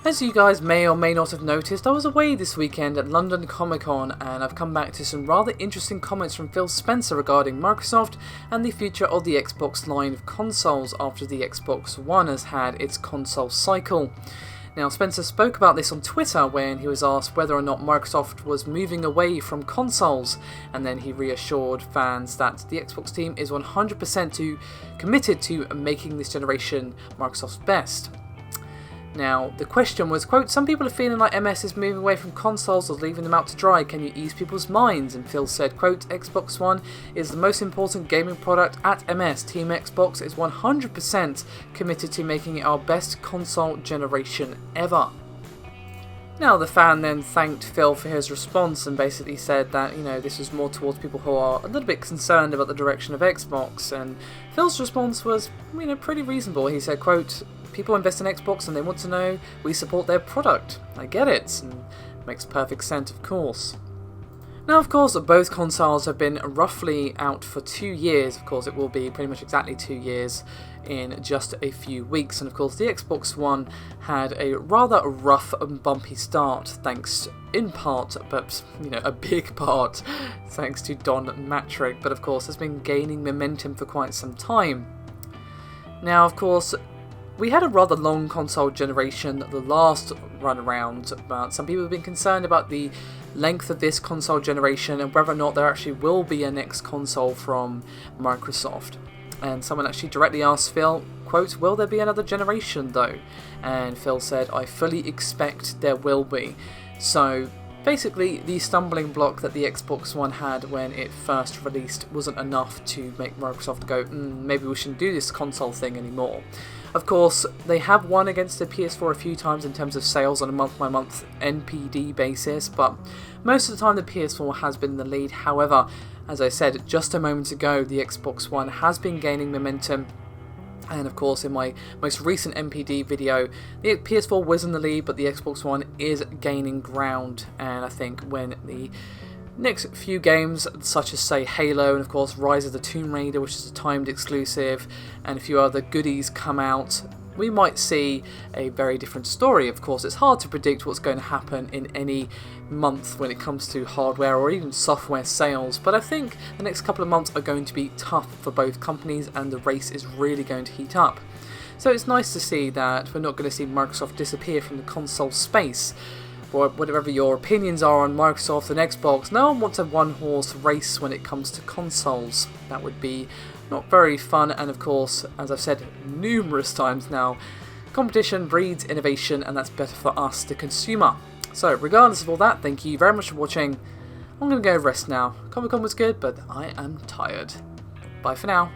As you guys may or may not have noticed, I was away this weekend at London Comic Con, and I've come back to some rather interesting comments from Phil Spencer regarding Microsoft and the future of the Xbox line of consoles after the Xbox One has had its console cycle. Now, Spencer spoke about this on Twitter when he was asked whether or not Microsoft was moving away from consoles, and then he reassured fans that the Xbox team is 100% committed to making this generation Microsoft's best. Now, the question was, quote, "Some people are feeling like MS is moving away from consoles or leaving them out to dry. Can you ease people's minds?" And Phil said, quote, "Xbox One is the most important gaming product at MS. Team Xbox is 100% committed to making it our best console generation ever." Now, the fan then thanked Phil for his response and basically said that, this was more towards people who are a little bit concerned about the direction of Xbox, and Phil's response was, pretty reasonable. He said, quote, "People invest in Xbox and they want to know we support their product. I get it, and it makes perfect sense, of course." Now, of course, both consoles have been roughly out for 2 years. Of course, it will be pretty much exactly 2 years in just a few weeks. And of course, the Xbox One had a rather rough and bumpy start, thanks in part, but a big part, thanks to Don Mattrick. But of course, has been gaining momentum for quite some time. Now, of course, we had a rather long console generation the last run around, but some people have been concerned about the length of this console generation and whether or not there actually will be a next console from Microsoft. And someone actually directly asked Phil, quote, "Will there be another generation though?" And Phil said, "I fully expect there will be." So basically, the stumbling block that the Xbox One had when it first released wasn't enough to make Microsoft go, maybe we shouldn't do this console thing anymore. Of course, they have won against the PS4 a few times in terms of sales on a month-by-month NPD basis, but most of the time the PS4 has been in the lead. However, as I said just a moment ago, the Xbox One has been gaining momentum. And of course, in my most recent NPD video, the PS4 was in the lead, but the Xbox One is gaining ground. And I think when the next few games, such as say Halo and of course Rise of the Tomb Raider, which is a timed exclusive, and a few other goodies come out, we might see a very different story. Of course, it's hard to predict what's going to happen in any month when it comes to hardware or even software sales, but I think the next couple of months are going to be tough for both companies and the race is really going to heat up. So it's nice to see that we're not going to see Microsoft disappear from the console space. Or whatever your opinions are on Microsoft and Xbox, no one wants a one-horse race when it comes to consoles. That would be not very fun, and of course, as I've said numerous times now, competition breeds innovation, and that's better for us, the consumer. So regardless of all that, thank you very much for watching. I'm going to go rest now. Comic Con was good, but I am tired. Bye for now.